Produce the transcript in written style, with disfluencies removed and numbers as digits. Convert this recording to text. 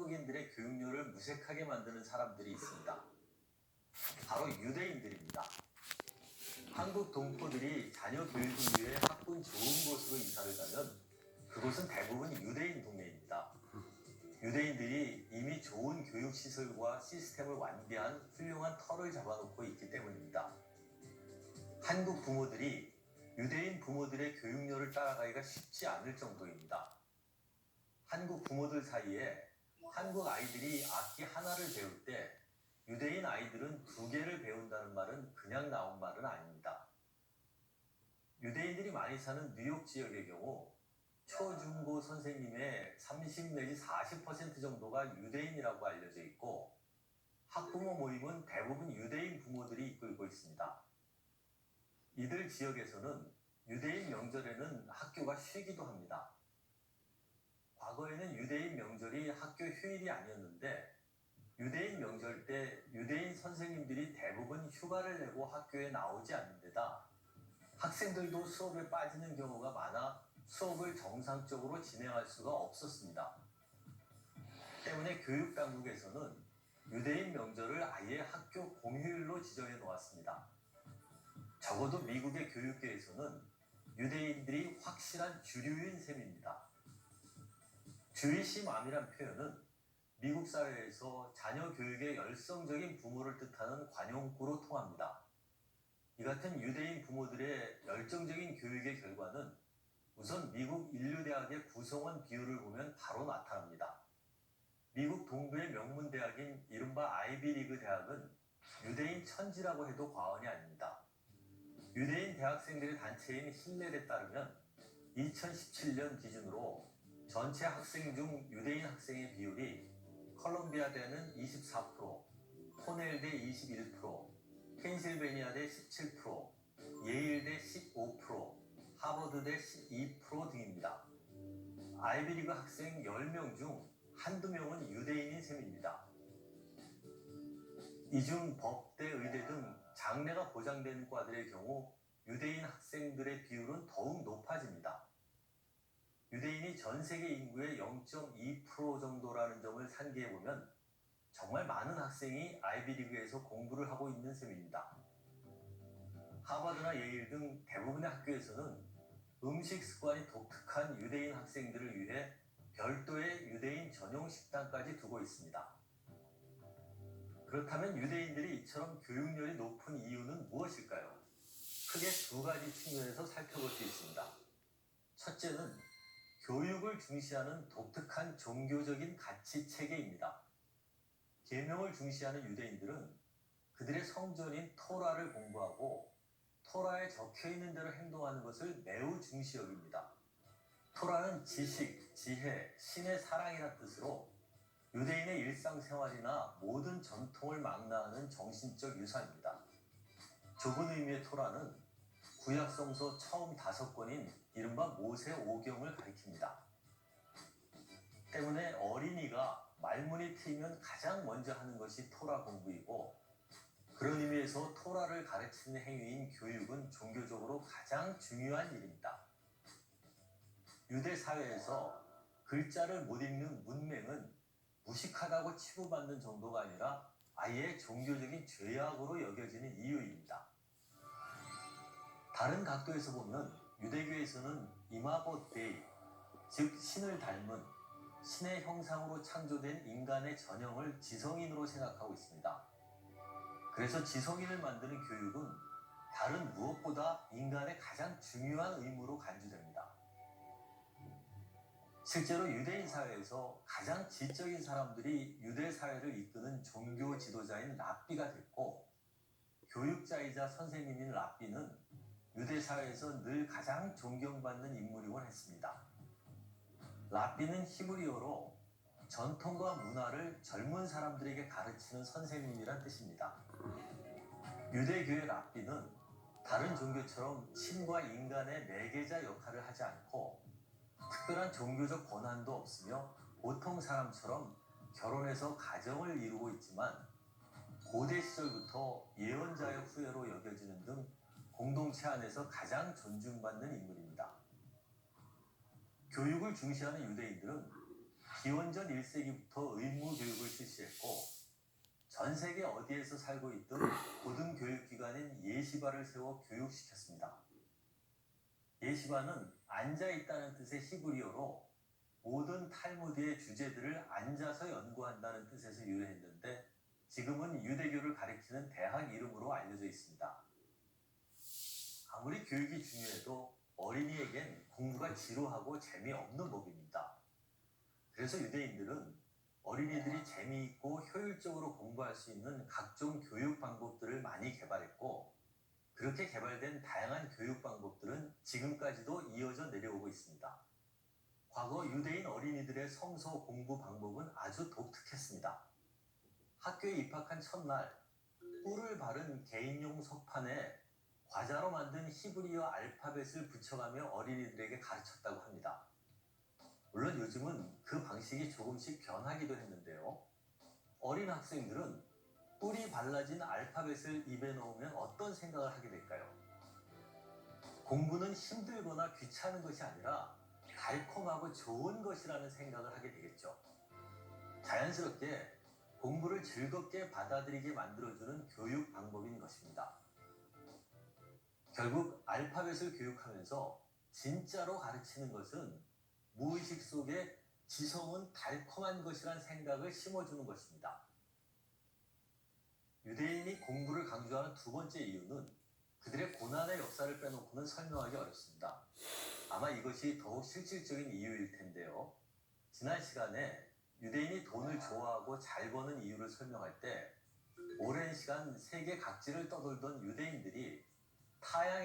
한국인들의 교육료를 무색하게 만드는 사람들이 있습니다. 바로 유대인들입니다. 한국 동포들이 자녀 교육을 위해 학군 좋은 곳으로 이사를 가면 그곳은 대부분 유대인 동네입니다. 유대인들이 이미 좋은 교육시설과 시스템을 완비한 훌륭한 터를 잡아놓고 있기 때문입니다. 한국 부모들이 유대인 부모들의 교육료를 따라가기가 쉽지 않을 정도입니다. 한국 부모들 사이에 한국 아이들이 악기 하나를 배울 때 유대인 아이들은 2개를 배운다는 말은 그냥 나온 말은 아닙니다. 유대인들이 많이 사는 뉴욕 지역의 경우 초중고 선생님의 30 내지 40% 정도가 유대인이라고 알려져 있고 학부모 모임은 대부분 유대인 부모들이 이끌고 있습니다. 이들 지역에서는 유대인 명절에는 학교가 쉬기도 합니다. 과거에는 유대인 명절이 학교 휴일이 아니었는데 유대인 명절 때 유대인 선생님들이 대부분 휴가를 내고 학교에 나오지 않는 데다 학생들도 수업에 빠지는 경우가 많아 수업을 정상적으로 진행할 수가 없었습니다. 때문에 교육당국에서는 유대인 명절을 아예 학교 공휴일로 지정해 놓았습니다. 적어도 미국의 교육계에서는 유대인들이 확실한 주류인 셈입니다. 주이시맘이란 표현은 미국 사회에서 자녀 교육에 열성적인 부모를 뜻하는 관용구로 통합니다. 이 같은 유대인 부모들의 열정적인 교육의 결과는 우선 미국 인류대학의 구성원 비율을 보면 바로 나타납니다. 미국 동부의 명문 대학인 이른바 아이비리그 대학은 유대인 천지라고 해도 과언이 아닙니다. 유대인 대학생들의 단체인 힐렐에 따르면 2017년 기준으로 전체 학생 중 유대인 학생의 비율이 컬럼비아대는 24%, 코넬대 21%, 펜실베니아대 17%, 예일대 15%, 하버드대 12% 등입니다. 아이비리그 학생 10명 중 한두 명은 유대인인 셈입니다. 이 중 법대, 의대 등 장래가 보장되는 과들의 경우 유대인 학생들의 비율은 더욱 높아집니다. 유대인이 전 세계 인구의 0.2% 정도라는 점을 상기해보면 정말 많은 학생이 아이비리그에서 공부를 하고 있는 셈입니다. 하버드나 예일 등 대부분의 학교에서는 음식 습관이 독특한 유대인 학생들을 위해 별도의 유대인 전용 식당까지 두고 있습니다. 그렇다면 유대인들이 이처럼 교육열이 높은 이유는 무엇일까요? 크게 2가지 측면에서 살펴볼 수 있습니다. 첫째는 교육을 중시하는 독특한 종교적인 가치 체계입니다. 계명을 중시하는 유대인들은 그들의 성전인 토라를 공부하고 토라에 적혀있는 대로 행동하는 것을 매우 중시 여깁니다. 토라는 지식, 지혜, 신의 사랑이라는 뜻으로 유대인의 일상생활이나 모든 전통을 망라하는 정신적 유산입니다. 좁은 의미의 토라는 구약성서 처음 5권인 이른바 모세 5경을 가리킵니다. 때문에 어린이가 말문이 트이면 가장 먼저 하는 것이 토라 공부이고 그런 의미에서 토라를 가르치는 행위인 교육은 종교적으로 가장 중요한 일입니다. 유대 사회에서 글자를 못 읽는 문맹은 무식하다고 치부받는 정도가 아니라 아예 종교적인 죄악으로 여겨지는 이유입니다. 다른 각도에서 보면 유대교에서는 이마고 데이, 즉 신을 닮은 신의 형상으로 창조된 인간의 전형을 지성인으로 생각하고 있습니다. 그래서 지성인을 만드는 교육은 다른 무엇보다 인간의 가장 중요한 의무로 간주됩니다. 실제로 유대인 사회에서 가장 지적인 사람들이 유대 사회를 이끄는 종교 지도자인 랍비가 됐고 교육자이자 선생님인 랍비는 유대 사회에서 늘 가장 존경받는 인물이곤 했습니다. 랍비는 히브리어로 전통과 문화를 젊은 사람들에게 가르치는 선생님이란 뜻입니다. 유대교의 랍비는 다른 종교처럼 신과 인간의 매개자 역할을 하지 않고 특별한 종교적 권한도 없으며 보통 사람처럼 결혼해서 가정을 이루고 있지만 고대 시절부터 예언자의 후예로 여겨지는 등 공동체 안에서 가장 존중받는 인물입니다. 교육을 중시하는 유대인들은 기원전 1세기부터 의무 교육을 실시했고 전 세계 어디에서 살고 있든 고등교육기관인 예시바를 세워 교육시켰습니다. 예시바는 앉아있다는 뜻의 히브리어로 모든 탈무드의 주제들을 앉아서 연구한다는 뜻에서 유래했는데 지금은 유대교를 가리키는 대학 이름으로 알려져 있습니다. 아무리 교육이 중요해도 어린이에겐 공부가 지루하고 재미없는 법입니다. 그래서 유대인들은 어린이들이 재미있고 효율적으로 공부할 수 있는 각종 교육 방법들을 많이 개발했고 그렇게 개발된 다양한 교육 방법들은 지금까지도 이어져 내려오고 있습니다. 과거 유대인 어린이들의 성서 공부 방법은 아주 독특했습니다. 학교에 입학한 첫날 뿔을 바른 개인용 석판에 과자로 만든 히브리어 알파벳을 붙여가며 어린이들에게 가르쳤다고 합니다. 물론 요즘은 그 방식이 조금씩 변하기도 했는데요. 어린 학생들은 뿔이 발라진 알파벳을 입에 넣으면 어떤 생각을 하게 될까요? 공부는 힘들거나 귀찮은 것이 아니라 달콤하고 좋은 것이라는 생각을 하게 되겠죠. 자연스럽게 공부를 즐겁게 받아들이게 만들어주는 교육 방법인 것입니다. 결국 알파벳을 교육하면서 진짜로 가르치는 것은 무의식 속에 지성은 달콤한 것이란 생각을 심어주는 것입니다. 유대인이 공부를 강조하는 두 번째 이유는 그들의 고난의 역사를 빼놓고는 설명하기 어렵습니다. 아마 이것이 더욱 실질적인 이유일 텐데요. 지난 시간에 유대인이 돈을 좋아하고 잘 버는 이유를 설명할 때 오랜 시간 세계 각지를 떠돌던 유대인들이 타향에